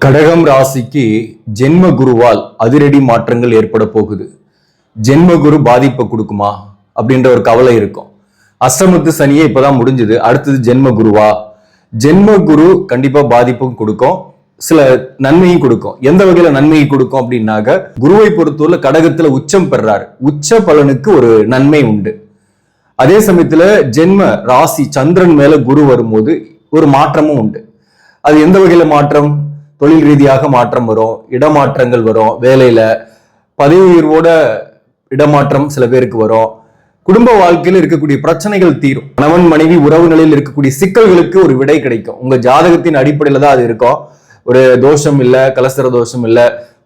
கடகம் ராசிக்கு ஜென்ம குருவால் அதிரடி மாற்றங்கள் ஏற்பட போகுது. ஜென்ம குரு பாதிப்பை கொடுக்குமா அப்படின்ற ஒரு கவலை இருக்கும். அஷ்டமத்து சனியே இப்பதான் முடிஞ்சது. அடுத்தது ஜென்ம குருவா? ஜென்ம குரு கண்டிப்பா பாதிப்பும் கொடுக்கும், சில நன்மையும் கொடுக்கும். எந்த வகையில நன்மையை கொடுக்கும் அப்படின்னாக்க, குருவை பொறுத்தவரை கடகத்துல உச்சம் பெறாரு, உச்ச பலனுக்கு ஒரு நன்மை உண்டு. அதே சமயத்துல ஜென்ம ராசி சந்திரன் மேல குரு வரும்போது ஒரு மாற்றமும் உண்டு. அது எந்த வகையில மாற்றம்? தொழில் ரீதியாக மாற்றம் வரும், இடமாற்றங்கள் வரும், வேலையில பதவி உயர்வோட இடமாற்றம் சில பேருக்கு வரும், குடும்ப வாழ்க்கையில் இருக்கக்கூடிய பிரச்சனைகள் தீரும், கணவன் மனைவி உறவுகளில் இருக்கக்கூடிய சிக்கல்களுக்கு ஒரு விடை கிடைக்கும். உங்க ஜாதகத்தின் அடிப்படையில தான் அது இருக்கும். ஒரு தோஷம் இல்ல, கலசர தோஷம் இல்ல,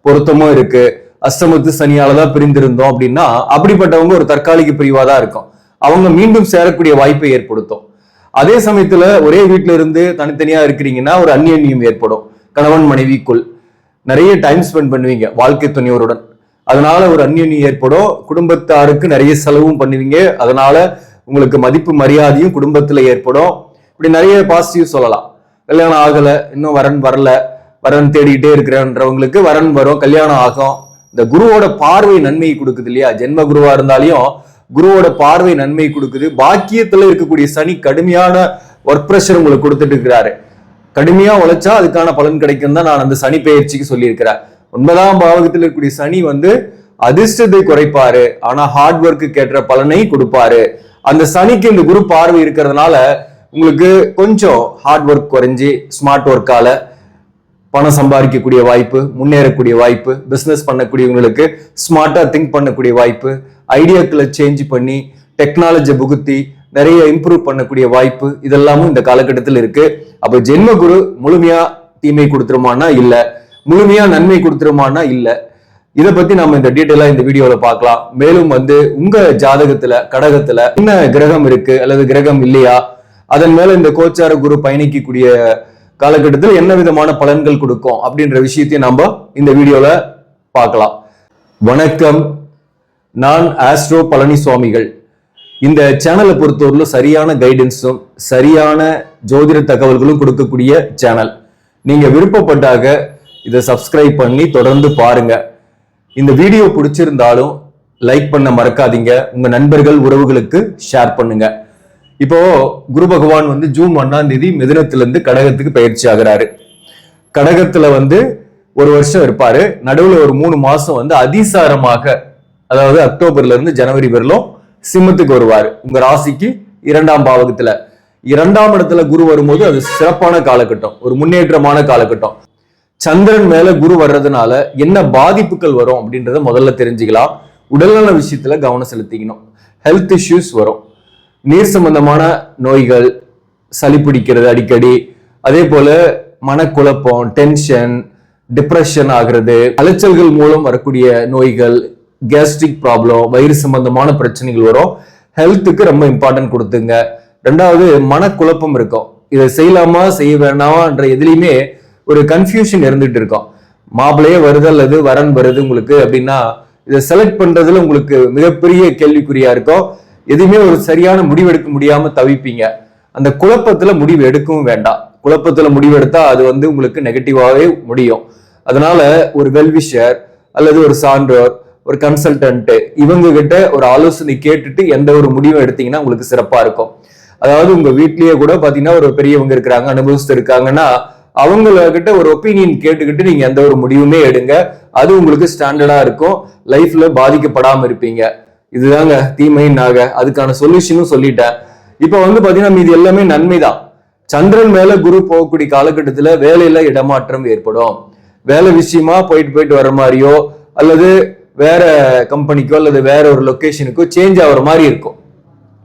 பொருத்தமும் இருக்கு, அஷ்டமத்து சனியாலதான் பிரிந்திருந்தோம் அப்படின்னா அப்படிப்பட்டவங்க ஒரு தற்காலிக பிரிவா தான் இருக்கும். அவங்க மீண்டும் சேரக்கூடிய வாய்ப்பை ஏற்படுத்தும். அதே சமயத்துல ஒரே வீட்டுல இருந்து தனித்தனியா இருக்கிறீங்கன்னா ஒரு அந்நியம் ஏற்படும். கணவன் மனைவிக்குள் நிறைய டைம் ஸ்பெண்ட் பண்ணுவீங்க வாழ்க்கை துணையோருடன், அதனால ஒரு அந்நியம் ஏற்படும். குடும்பத்தாருக்கு நிறைய செலவும் பண்ணுவீங்க, அதனால உங்களுக்கு மதிப்பு மரியாதையும் குடும்பத்துல ஏற்படும். இப்படி நிறைய பாசிட்டிவ் சொல்லலாம். கல்யாணம் ஆகல, இன்னும் வரன் வரல, வரன் தேடிக்கிட்டே இருக்கிறன்றவங்களுக்கு வரன் வரும், கல்யாணம் ஆகும். இந்த குருவோட பார்வை நன்மையை கொடுக்குது இல்லையா? ஜென்ம குருவா இருந்தாலையும் குருவோட பார்வை நன்மை கொடுக்குது. பாக்கியத்துல இருக்கக்கூடிய சனி கடுமையான ஒர்க் பிரஷர் உங்களுக்கு கொடுத்துட்டு இருக்கிறாரு. கடுமையா உழைச்சா அதுக்கான பலன் கிடைக்கும் தான் நான் அந்த சனி பெயர்ச்சிக்கு சொல்லியிருக்கிறேன். 9ஆம் பாவகத்தில் இருக்கக்கூடிய சனி அதிர்ஷ்டத்தை குறைப்பாரு, ஆனா ஹார்ட் ஒர்க்கு கேட்ட பலனை கொடுப்பாரு. அந்த சனிக்கு இந்த குரு பார்வை இருக்கிறதுனால உங்களுக்கு கொஞ்சம் ஹார்ட் ஒர்க் குறைஞ்சி ஸ்மார்ட் ஒர்க்கால பணம் சம்பாதிக்கக்கூடிய வாய்ப்பு, முன்னேறக்கூடிய வாய்ப்பு, பிசினஸ் பண்ணக்கூடியவங்களுக்கு ஸ்மார்ட்டா திங்க் பண்ணக்கூடிய வாய்ப்பு, ஐடியாக்களை சேஞ்ச் பண்ணி டெக்னாலஜி புகுத்தி நிறைய இம்ப்ரூவ் பண்ணக்கூடிய வாய்ப்பு, இதெல்லாமும் இந்த காலகட்டத்தில் இருக்கு. அப்ப ஜென்ம குரு முழுமையா தீமை கொடுத்துருமானா இல்ல, முழுமையா நன்மை கொடுத்துருமானா இல்ல. இதை பத்தி நம்ம இந்த டீட்டெயிலா இந்த வீடியோல பார்க்கலாம். மேலும் உங்க ஜாதகத்துல கடகத்துல என்ன கிரகம் இருக்கு அல்லது கிரகம் இல்லையா, அதன் மேல இந்த கோச்சார குரு பயணிக்கக்கூடிய காலகட்டத்தில் என்ன விதமான பலன்கள் கொடுக்கும் அப்படின்ற விஷயத்தையும் நம்ம இந்த வீடியோல பார்க்கலாம். வணக்கம், நான் ஆஸ்ட்ரோ பழனிசுவாமிகள். இந்த சேனலை பொறுத்தவரையில சரியான கைடன்ஸும் சரியான ஜோதிட தகவல்களும் கொடுக்கக்கூடிய சேனல். நீங்க விருப்பப்பட்டாக இதை சப்ஸ்கிரைப் பண்ணி தொடர்ந்து பாருங்க. இந்த வீடியோ பிடிச்சிருந்தாலும் லைக் பண்ண மறக்காதீங்க, உங்க நண்பர்கள் உறவுகளுக்கு ஷேர் பண்ணுங்க. இப்போ குரு பகவான் ஜூன் 1ஆம் தேதி மிதுனத்திலிருந்து கடகத்துக்கு பயிற்சி ஆகிறாரு. கடகத்துல ஒரு வருஷம் இருப்பாரு, நடுவுல ஒரு 3 மாசம் அதிசாரமாக, அதாவது அக்டோபர்ல இருந்து ஜனவரி வரலும் சிம்மத்துக்கு வருவாரு. உங்க ராசிக்கு 2ஆம் பாவகத்துல 2ஆம் இடத்துல குரு வரும்போது அது சிறப்பான காலகட்டம், ஒரு முன்னேற்றமான காலகட்டம். சந்திரன் மேல குரு வர்றதுனால என்ன பாதிப்புகள் வரும் அப்படின்றத முதல்ல தெரிஞ்சுக்கலாம். உடல்நல விஷயத்துல கவனம் செலுத்திக்கணும். ஹெல்த் இஷ்யூஸ் வரும், நீர் சம்பந்தமான நோய்கள், சளி பிடிக்கிறது அடிக்கடி, அதே போல மனக்குழப்பம், டென்ஷன், டிப்ரெஷன் ஆகிறது, அலைச்சல்கள் மூலம் வரக்கூடிய நோய்கள், கேஸ்ட்ரிக் ப்ராப்ளம், வயிறு சம்பந்தமான பிரச்சனைகள் வரும். ஹெல்த்துக்கு ரொம்ப இம்பார்ட்டன்ட் கொடுத்துங்க. 2வது மனக்குழப்பம் இருக்கும், இதை செய்யலாமா செய்ய வேணாமான்ற எதுலையுமே ஒரு கன்ஃபியூஷன் இருந்துட்டு இருக்கும். மாப்பிள்ளையே வருது அல்லது வரன் வருது உங்களுக்கு அப்படின்னா இதை செலக்ட் பண்றதுல உங்களுக்கு மிகப்பெரிய கேள்விக்குறியா இருக்கும். எதுவுமே ஒரு சரியான முடிவு எடுக்க முடியாம தவிப்பீங்க. அந்த குழப்பத்துல முடிவு எடுக்கவும் வேண்டாம். குழப்பத்துல முடிவு எடுத்தா அது உங்களுக்கு நெகட்டிவாவே முடியும். அதனால ஒரு வெல்விஷர் அல்லது ஒரு சான்றோர், ஒரு கன்சல்டன்ட், இவங்க கிட்ட ஒரு ஆலோசனை கேட்டுட்டு எந்த ஒரு முடிவும் எடுத்தீங்கன்னா உங்களுக்கு சிறப்பா இருக்கும். அதாவது உங்க வீட்லயே கூட பாத்தீங்கன்னா ஒரு பெரியவங்க இருக்கிறாங்க, அனுபவஸ்தர் இருக்காங்கன்னா அவங்கள கிட்ட ஒரு ஒப்பீனியன் கேட்டுக்கிட்டு நீங்க எந்த ஒரு முடிவுமே எடுங்க. அது உங்களுக்கு ஸ்டாண்டர்டா இருக்கும், லைஃப்ல பாதிக்கப்படாம இருப்பீங்க. இதுதாங்க தீமைன்னாக அதுக்கான சொல்யூஷனும் சொல்லிட்டேன். இப்ப பாத்தீங்கன்னா மீது எல்லாமே நன்மைதான். சந்திரன் மேல குரு போகக்கூடிய காலகட்டத்துல வேலையில இடமாற்றம் ஏற்படும். வேலை விஷயமா போயிட்டு வர மாதிரியோ அல்லது வேற கம்பெனிக்கோ அல்லது வேற ஒரு லொகேஷனுக்கோ சேஞ்ச் ஆகுற மாதிரி இருக்கும்.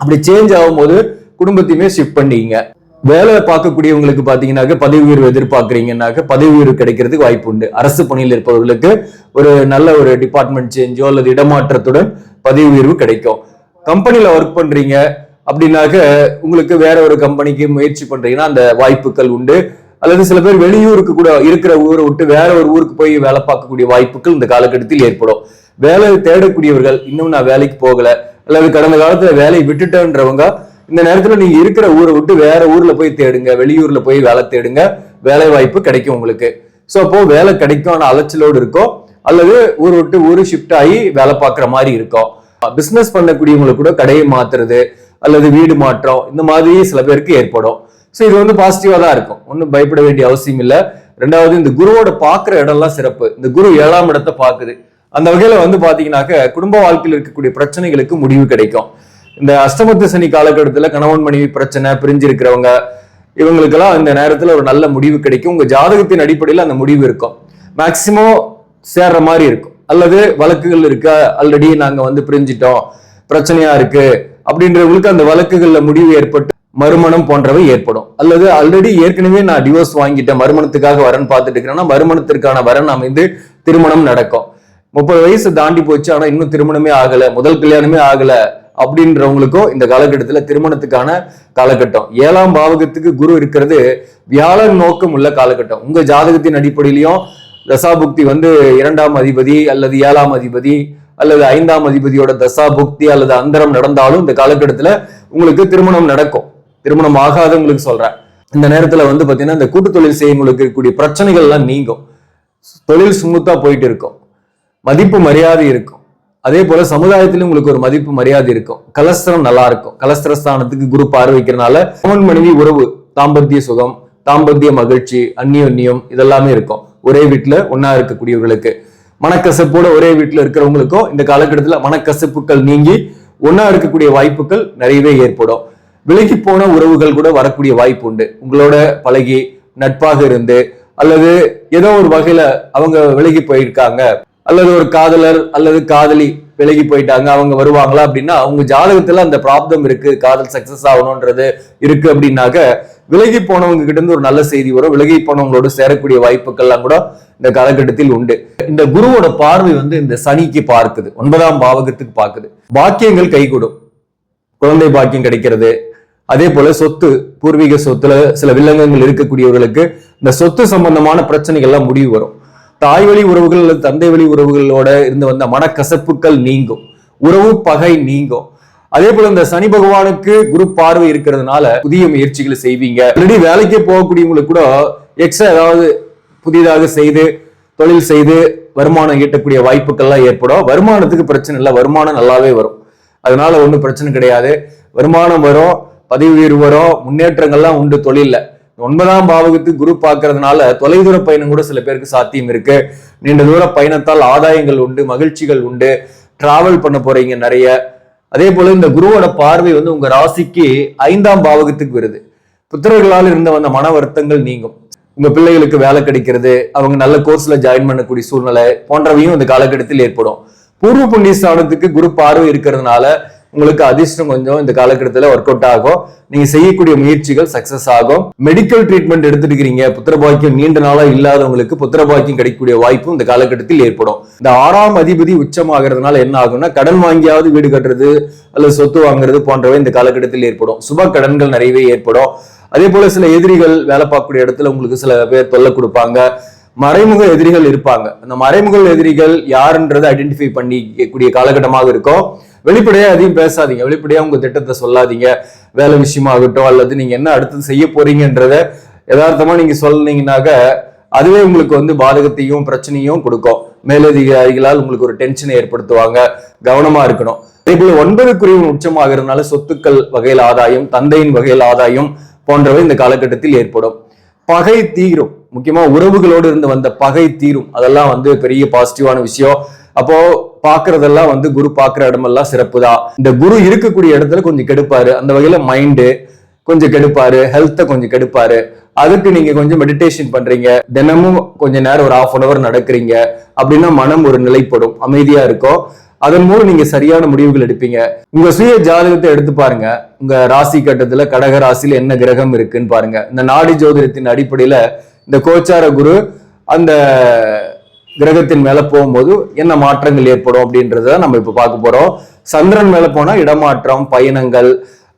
அப்படி சேஞ்ச் ஆகும் போது குடும்பத்தையுமே ஷிஃப்ட் பண்ணிங்க. வேலை பார்க்கக்கூடியவங்களுக்கு பாத்தீங்கன்னாக்க பதவி உயர்வு எதிர்பார்க்கறீங்கன்னாக்க பதவி உயர்வு கிடைக்கிறதுக்கு வாய்ப்பு உண்டு. அரசு பணியில் இருப்பவர்களுக்கு ஒரு நல்ல ஒரு டிபார்ட்மெண்ட் சேஞ்சோ அல்லது இடமாற்றத்துடன் பதவி உயர்வு கிடைக்கும். கம்பெனில ஒர்க் பண்றீங்க அப்படின்னாக்க உங்களுக்கு வேற ஒரு கம்பெனிக்கு முயற்சி பண்றீங்கன்னா அந்த வாய்ப்புகள் உண்டு. அல்லது சில பேர் வெளியூருக்கு கூட இருக்கிற ஊரை விட்டு வேற ஒரு ஊருக்கு போய் வேலை பார்க்கக்கூடிய வாய்ப்புகள் இந்த காலகட்டத்தில் ஏற்படும். வேலை தேடக்கூடியவர்கள், இன்னும் நான் வேலைக்கு போகல அல்லது கடந்த காலத்துல வேலையை விட்டுட்டேன்றவங்க இந்த நேரத்துல நீங்க இருக்கிற ஊரை விட்டு வேற ஊர்ல போய் தேடுங்க, வெளியூர்ல போய் வேலை தேடுங்க, வேலை வாய்ப்பு கிடைக்கும் உங்களுக்கு. ஸோ அப்போ வேலை கிடைக்கும், ஆனா அலைச்சலோடு இருக்கும், அல்லது ஊர் விட்டு ஊரு ஷிஃப்ட் ஆகி வேலை பார்க்குற மாதிரி இருக்கும். பிசினஸ் பண்ணக்கூடியவங்களுக்கு கூட கடையை மாத்துறது அல்லது வீடு மாற்றம் இந்த மாதிரி சில பேருக்கு ஏற்படும். ஸோ இது வந்து பாசிட்டிவா தான் இருக்கும், ஒன்றும் பயப்பட வேண்டிய அவசியம் இல்லை. ரெண்டாவது, இந்த குருவோட பார்க்குற இடம்லாம் சிறப்பு. இந்த குரு 7ஆம் இடத்தை பார்க்குது. அந்த வகையில வந்து பாத்தீங்கன்னாக்க குடும்ப வாழ்க்கையில் இருக்கக்கூடிய பிரச்சனைகளுக்கு முடிவு கிடைக்கும். இந்த அஷ்டமத்து சனி காலகட்டத்துல கணவன் மனைவி பிரச்சனை, பிரிஞ்சிருக்கிறவங்க, இவங்களுக்கெல்லாம் இந்த நேரத்துல ஒரு நல்ல முடிவு கிடைக்கும். உங்க ஜாதகத்தின் அடிப்படையில் அந்த முடிவு இருக்கும். மேக்சிமம் சேர்ற மாதிரி இருக்கும். அல்லது வழக்குகள் இருக்க, ஆல்ரெடி நாங்க வந்து பிரிஞ்சிட்டோம், பிரச்சனையா இருக்கு அப்படின்றவங்களுக்கு அந்த வழக்குகள்ல முடிவு ஏற்பட்டு மறுமணம் போன்றவை ஏற்படும். அல்லது ஆல்ரெடி ஏற்கனவே நான் டிவோர்ஸ் வாங்கிட்டேன், மறுமணத்துக்காக வரன் பார்த்துட்டு இருக்கிறேன்னா மறுமணத்திற்கான வரன் அமைந்து திருமணம் நடக்கும். 30 வயசு தாண்டி போச்சு, ஆனா இன்னும் திருமணமே ஆகல, முதல் கல்யாணமே ஆகல அப்படின்றவங்களுக்கும் இந்த காலகட்டத்துல திருமணத்துக்கான காலகட்டம். 7ஆம் பாவகத்துக்கு குரு இருக்கிறது வியாழன் நோக்கம் உள்ள காலகட்டம். உங்க ஜாதகத்தின் அடிப்படையிலையும் தசாபுக்தி வந்து 2ஆம் அதிபதி அல்லது 7ஆம் அதிபதி அல்லது 5ஆம் அதிபதியோட தசாபுக்தி அல்லது அந்தரம் நடந்தாலும் இந்த காலகட்டத்துல உங்களுக்கு திருமணம் நடக்கும். திருமணம் ஆகாதவங்களுக்கு சொல்றேன். இந்த நேரத்துல வந்து பாத்தீங்கன்னா இந்த கூட்டு தொழில் செய்யவங்களுக்கு இருக்கக்கூடிய பிரச்சனைகள் எல்லாம் நீங்கும். தொழில் ஸ்மூத்தா போயிட்டு இருக்கும், மதிப்பு மரியாதை இருக்கும். அதே போல சமுதாயத்திலும் உங்களுக்கு ஒரு மதிப்பு மரியாதை இருக்கும். கலஸ்திரம் நல்லா இருக்கும். கலஸ்திரஸ்தானத்துக்கு குரு பார்வைக்கிறதுனால கணவன் மனைவி உறவு, தாம்பத்திய சுகம், தாம்பத்திய மகிழ்ச்சி, அந்நியோன்யம் இதெல்லாமே இருக்கும். ஒரே வீட்டுல ஒன்னா இருக்கக்கூடியவர்களுக்கு, மனக்கசப்போட ஒரே வீட்டுல இருக்கிறவங்களுக்கும் இந்த காலகட்டத்துல மனக்கசப்புகள் நீங்கி ஒன்னா இருக்கக்கூடிய வாய்ப்புகள் நிறையவே ஏற்படும். விலகி போன உறவுகள் கூட வரக்கூடிய வாய்ப்பு உண்டு. உங்களோட பழகி நட்பாக இருந்து அல்லது ஏதோ ஒரு வகையில அவங்க விலகி போயிருக்காங்க, அல்லது ஒரு காதலர் அல்லது காதலி விலகி போயிட்டாங்க, அவங்க வருவாங்களா அப்படின்னா அவங்க ஜாதகத்துல அந்த ப்ராப்ளம் இருக்கு, காதல் சக்சஸ் ஆகணும்ன்றது இருக்கு அப்படின்னாக்க விலகி போனவங்க கிட்ட இருந்து ஒரு நல்ல செய்தி வரும். விலகி போனவங்களோட சேரக்கூடிய வாய்ப்புகள்லாம் கூட இந்த காலகட்டத்தில் உண்டு. இந்த குருவோட பார்வை வந்து இந்த சனிக்கு பார்க்குது, 9ஆம் பாவகத்துக்கு பார்க்குது. பாக்கியங்கள் கைகூடும், குழந்தை பாக்கியம் கிடைக்கிறது. அதே போல சொத்து, பூர்வீக சொத்துல சில வில்லங்கங்கள் இருக்கக்கூடியவர்களுக்கு இந்த சொத்து சம்பந்தமான பிரச்சனைகள்லாம் முடிவு வரும். தாய் வழி உறவுகள் அல்லது தந்தை வழி உறவுகளோட இருந்து வந்த மனக்கசப்புகள் நீங்கும், உறவு பகை நீங்கும். அதே போல இந்த சனி பகவானுக்கு குரு பார்வை இருக்கிறதுனால புதிய முயற்சிகளை செய்வீங்க. ஆல்ரெடி வேலைக்கே போகக்கூடியவங்களுக்கு கூட எக்ஸ்ட்ரா ஏதாவது புதிதாக செய்து தொழில் செய்து வருமானம் ஈட்டக்கூடிய வாய்ப்புகள்லாம் ஏற்படும். வருமானத்துக்கு பிரச்சனை இல்லை, வருமானம் நல்லாவே வரும், அதனால ஒன்றும் பிரச்சனை கிடையாது. வருமானம் வரும், பதவி உயர்வு வரும், முன்னேற்றங்கள்லாம் உண்டு தொழில்ல. 9ஆம் பாவகத்துக்கு குரு பார்க்கறதுனால தொலைதூர பயணம் கூட சில பேருக்கு சாத்தியம் இருக்கு. நீண்ட தூர பயணத்தால் ஆதாயங்கள் உண்டு, மகிழ்ச்சிகள் உண்டு, டிராவல் பண்ண போறீங்க நிறைய. அதே போல இந்த குருவோட பார்வை வந்து உங்க ராசிக்கு 5ஆம் பாவகத்துக்கு வருது. புத்திரர்களால் இருந்த வந்த மன வருத்தங்கள் நீங்கும். உங்க பிள்ளைகளுக்கு வேலை கிடைக்கிறது, அவங்க நல்ல கோர்ஸ்ல ஜாயின் பண்ணக்கூடிய சூழ்நிலை போன்றவையும் இந்த காலகட்டத்தில் ஏற்படும். பூர்வ புண்ணிய ஸ்தானத்துக்கு குரு பார்வை இருக்கிறதுனால உங்களுக்கு அதிர்ஷ்டம் கொஞ்சம் இந்த காலகட்டத்தில் ஒர்க் அவுட் ஆகும். நீங்க செய்யக்கூடிய முயற்சிகள் சக்சஸ் ஆகும். மெடிக்கல் ட்ரீட்மெண்ட் எடுத்துருக்கீங்க, புத்திரபாக்கியம் நீண்ட நாளா இல்லாதவங்களுக்கு புத்திரபாக்கியம் கிடைக்கக்கூடிய வாய்ப்பும் இந்த காலகட்டத்தில் ஏற்படும். இந்த 6ஆம் அதிபதி உச்சமாகிறதுனால என்ன ஆகும்னா கடன் வாங்கியாவது வீடு கட்டுறது அல்லது சொத்து வாங்குறது போன்றவை இந்த காலகட்டத்தில் ஏற்படும். சுப கடன்கள் நிறையவே ஏற்படும். அதே போல சில எதிரிகள் வேலை பார்க்கக்கூடிய இடத்துல உங்களுக்கு சில பேர் தொல்லை கொடுப்பாங்க. மறைமுக எதிரிகள் இருப்பாங்க. அந்த மறைமுக எதிரிகள் யாருன்றதை ஐடென்டிஃபை பண்ணிக்கூடிய காலகட்டமாக இருக்கும். வெளிப்படையா எதையும் பேசாதீங்க, வெளிப்படையா உங்க திட்டத்தை சொல்லாதீங்க. வேலை விஷயமாகட்டும் அல்லது நீங்க என்ன அடுத்தது செய்ய போறீங்கன்றத யதார்த்தமா நீங்க சொன்னீங்கன்னாக்க அதுவே உங்களுக்கு வந்து பாதகத்தையும் பிரச்சனையும் கொடுக்கும். மேலதிகாரிகளால் உங்களுக்கு ஒரு டென்ஷனை ஏற்படுத்துவாங்க, கவனமா இருக்கணும். அதே போல 9க்குரிய உச்சமாகிறதுனால சொத்துக்கள் வகையில் ஆதாயம், தந்தையின் வகையில் ஆதாயம் போன்றவை இந்த காலகட்டத்தில் ஏற்படும். பகை தீரும், முக்கியமா உறவுகளோடு இருந்து வந்த பகை தீரும். அதெல்லாம் வந்து பெரிய பாசிட்டிவான விஷயம். அப்போ பாக்குறதெல்லாம் வந்து குரு பாக்குற இடமெல்லாம் சிறப்பு தான். இந்த குரு இருக்கக்கூடிய இடத்துல கொஞ்சம் கெடுப்பாரு, அந்த வகையில மைண்டு கொஞ்சம் கெடுப்பாரு, ஹெல்த்தை கொஞ்சம் கெடுப்பாரு. அதுக்கு நீங்க கொஞ்சம் மெடிடேஷன் பண்றீங்க, தினமும் கொஞ்ச நேரம் ஒரு 1/2 hour நடக்கிறீங்க அப்படின்னா மனம் ஒரு நிலைப்படும், அமைதியா இருக்கும். அதன் மூலம் நீங்க சரியான முடிவுகள் எடுப்பீங்க. உங்க சுய ஜாதகத்தை எடுத்து பாருங்க. உங்க ராசி கட்டத்துல கடக ராசியில என்ன கிரகம் இருக்குன்னு பாருங்க. இந்த நாடி ஜோதிடத்தின் அடிப்படையில இந்த கோச்சார குரு அந்த கிரகத்தின் மேல போகும்போது என்ன மாற்றங்கள் ஏற்படும் அப்படின்றத நம்ம இப்ப பார்க்க போறோம். சந்திரன் மேல போனா இடமாற்றம், பயணங்கள்,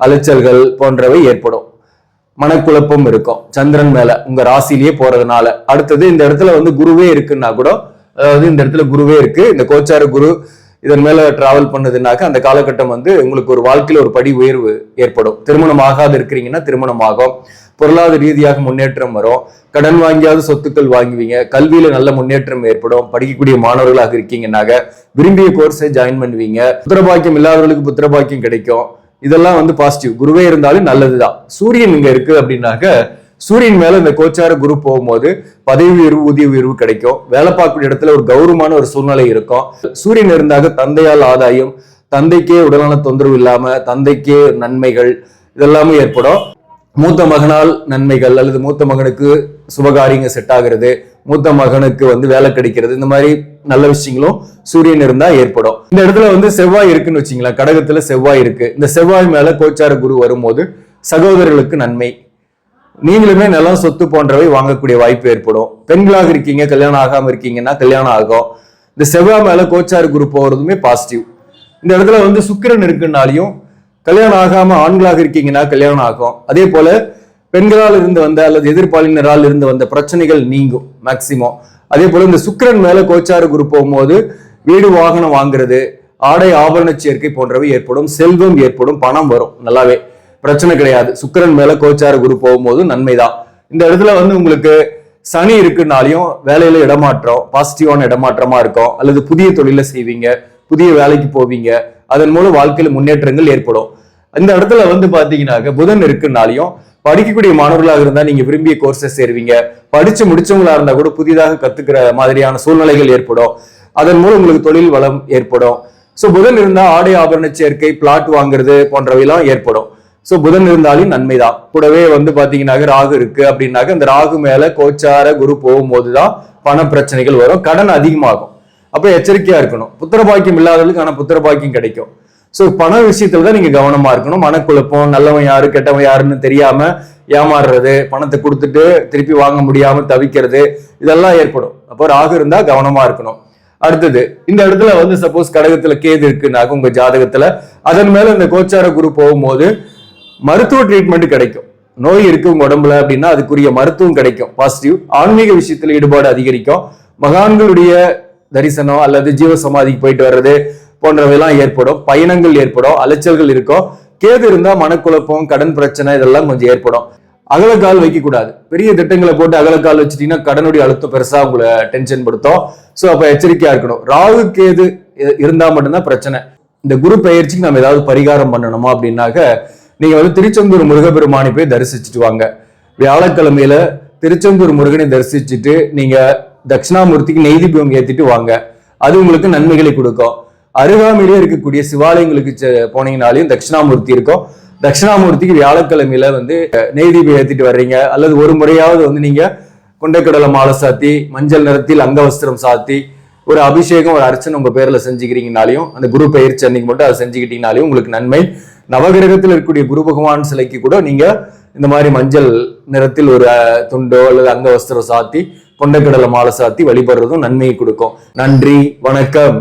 அலைச்சல்கள் போன்றவை ஏற்படும். மனக்குழப்பம் இருக்கும் சந்திரன் மேல உங்க ராசிலேயே போறதுனால. அடுத்தது இந்த இடத்துல வந்து குருவே இருக்குன்னா கூட, அதாவது இந்த இடத்துல குருவே இருக்கு, இந்த கோச்சார குரு இதன் மேல டிராவல் பண்ணுதுனாக்க அந்த காலகட்டம் வந்து உங்களுக்கு ஒரு வாழ்க்கையில ஒரு படி உயர்வு ஏற்படும். திருமணம் ஆகாது இருக்கிறீங்கன்னா திருமணம் ஆகும். பொருளாதார ரீதியாக முன்னேற்றம் வரும். கடன் வாங்கியாவது சொத்துக்கள் வாங்குவீங்க. கல்வியில நல்ல முன்னேற்றம் ஏற்படும். படிக்கக்கூடிய மாணவர்களாக இருக்கீங்கன்னாக விரும்பிய கோர்ஸை ஜாயின் பண்ணுவீங்க. புத்திரபாக்கியம் இல்லாதவர்களுக்கு புத்திரபாக்கியம் கிடைக்கும். இதெல்லாம் வந்து பாசிட்டிவ். குருவே இருந்தாலும் நல்லதுதான். சூரியன் இங்க இருக்கு அப்படின்னாக்க சூரியன் மேல இந்த கோச்சார குரு போகும்போது பதவி உயர்வு, ஊதிய உயர்வு கிடைக்கும். வேலை பார்க்கக்கூடிய இடத்துல ஒரு கௌரவமான ஒரு சூழ்நிலை இருக்கும். சூரியன் இருந்தாக தந்தையால் ஆதாயம், தந்தைக்கே உடலான தொந்தரவு இல்லாம தந்தைக்கே நன்மைகள் இதெல்லாமே ஏற்படும். மூத்த மகனால் நன்மைகள் அல்லது மூத்த மகனுக்கு சுபகாரியங்க செட் ஆகிறது, மூத்த மகனுக்கு வந்து வேலை கிடைக்கிறது, இந்த மாதிரி நல்ல விஷயங்களும் சூரியன் இருந்தா ஏற்படும். இந்த இடத்துல வந்து செவ்வாய் இருக்குன்னு வச்சுங்களேன். கடகத்துல செவ்வாய் இருக்கு. இந்த செவ்வாய் மேல கோச்சார குரு வரும்போது சகோதரர்களுக்கு நன்மை. நீங்களுமே நிலம், சொத்து போன்றவை வாங்கக்கூடிய வாய்ப்பு ஏற்படும். பெண்களாக இருக்கீங்க, கல்யாணம் ஆகாம இருக்கீங்கன்னா கல்யாணம் ஆகும். இந்த செவ்வாய் மேல கோச்சார குரு போறதுமே பாசிட்டிவ். இந்த இடத்துல வந்து சுக்கிரன் இருக்குன்னாலையும் கல்யாணம் ஆகாம ஆண்களாக இருக்கீங்கன்னா கல்யாணம் ஆகும். அதே போல பெண்களால் இருந்து வந்த அல்லது எதிர்பாலினரால் இருந்து வந்த பிரச்சனைகள் நீங்கும் மேக்சிமம். அதே போல இந்த சுக்கிரன் மேல கோச்சார குரு போகும்போது வீடு, வாகனம் வாங்குறது, ஆடை ஆபரண சேர்க்கை போன்றவை ஏற்படும். செல்வம் ஏற்படும், பணம் வரும். நல்லாவே பிரச்சனை கிடையாது. சுக்கிரன் மேல கோச்சார குரு போகும்போது நன்மைதான். இந்த இடத்துல வந்து உங்களுக்கு சனி இருக்குன்னாலையும் வேலையில இடமாற்றம், பாசிட்டிவான இடமாற்றமா இருக்கும். அல்லது புதிய தொழில செய்வீங்க, புதிய வேலைக்கு போவீங்க. அதன் மூலம் வாழ்க்கையில முன்னேற்றங்கள் ஏற்படும். இந்த இடத்துல வந்து பாத்தீங்கன்னாக்க புதன் இருக்குன்னாலையும் படிக்கக்கூடிய மாணவர்களாக இருந்தா நீங்க விரும்பிய கோர்ஸை சேருவீங்க. படிச்சு முடிச்சவங்களா இருந்தா கூட புதிதாக கத்துக்கிற மாதிரியான சூழ்நிலைகள் ஏற்படும். அதன் மூலம் உங்களுக்கு தொழில் வளம் ஏற்படும். சோ புதன் இருந்தா ஆடை ஆபரண சேர்க்கை, பிளாட் வாங்குறது போன்றவையெல்லாம் ஏற்படும். சோ புதன் இருந்தாலும் நன்மைதான். கூடவே வந்து பாத்தீங்கன்னாக்க ராகு இருக்கு அப்படின்னாக்க இந்த ராகு மேல கோச்சார குரு போகும்போதுதான் பண பிரச்சனைகள் வரும், கடன் அதிகமாகும். அப்ப எச்சரிக்கையா இருக்கணும். புத்திரபாக்கியம் இல்லாதவர்களுக்கு ஆனா புத்திரபாக்கியம் கிடைக்கும். சோ பண விஷயத்துல தான் நீங்க கவனமா இருக்கணும். மனக்குழப்பம், நல்லவன் யாரு கெட்டவன் யாருன்னு தெரியாம ஏமாறுறது, பணத்தை கொடுத்துட்டு திருப்பி வாங்க முடியாம தவிக்கிறது, இதெல்லாம் ஏற்படும். அப்போ ராகு இருந்தா கவனமா இருக்கணும். அடுத்தது இந்த இடத்துல வந்து சப்போஸ் கடகத்துல கேது இருக்குன்னாக்க உங்க ஜாதகத்துல அதன் மேல இந்த கோச்சார குரு போகும்போது மருத்துவ ட்ரீட்மெண்ட் கிடைக்கும். நோய் இருக்கு உங்க உடம்புல அப்படின்னா அதுக்குரிய மருத்துவம் கிடைக்கும், பாசிட்டிவ். ஆன்மீக விஷயத்துல ஈடுபாடு அதிகரிக்கும். மகான்களுடைய தரிசனம் அல்லது ஜீவ சமாதிக்கு போயிட்டு வர்றது போன்றவையெல்லாம் ஏற்படும். பயணங்கள் ஏற்படும், அலைச்சல்கள் இருக்கும். கேது இருந்தா மனக்குழப்பம், கடன் பிரச்சனை இதெல்லாம் கொஞ்சம் ஏற்படும். அகலக்கால் வைக்க கூடாது. பெரிய திட்டங்களை போட்டு அகலக்கால் வச்சுட்டீங்கன்னா கடனுடைய அழுத்தம் பெருசா உங்களை டென்ஷன் படுத்தும். சோ அப்ப எச்சரிக்கையா இருக்கணும். ராகு கேது இருந்தா மட்டும்தான் பிரச்சனை. இந்த குரு பெயர்ச்சிக்கு நம்ம ஏதாவது பரிகாரம் பண்ணணுமா அப்படின்னாக்க நீங்க வந்து திருச்செந்தூர் முருகப்பெருமானை போய் தரிசிச்சுட்டு வாங்க. வியாழக்கிழமையில திருச்செந்தூர் முருகனை தரிசிச்சுட்டு நீங்க தட்சிணாமூர்த்திக்கு நெய் தீபம் ஏத்திட்டு வாங்க. அது உங்களுக்கு நன்மைகளை கொடுக்கும். அருகாமையிலே இருக்கக்கூடிய சிவாலயங்களுக்கு போனீங்கனாலையும் தட்சிணாமூர்த்தி இருக்கும். தட்சிணாமூர்த்திக்கு வியாழக்கிழமையில வந்து நெய் தீபம் ஏத்திட்டு வர்றீங்க. அல்லது ஒரு முறையாவது வந்து நீங்க கொண்டைக்கடலை மாலை சாத்தி, மஞ்சள் நிறத்தில் அங்கவஸ்திரம் சாத்தி ஒரு அபிஷேகம், ஒரு அர்ச்சனை உங்க பேர்ல செஞ்சுக்கிறீங்கனாலையும், அந்த குரு பயிற்சி அன்னைக்கு மட்டும் அதை செஞ்சுக்கிட்டீங்கனாலையும் உங்களுக்கு நன்மை. நவகிரகத்தில் இருக்கக்கூடிய குரு பகவான் சிலைக்கு கூட நீங்க இந்த மாதிரி மஞ்சள் நிறத்தில் ஒரு துண்டோ அல்லது அங்க வஸ்திரம் சாத்தி, கொண்டைக்கடலை மாலை சாத்தி வழிபடுறதும் நன்மையை கொடுக்கும். நன்றி, வணக்கம்.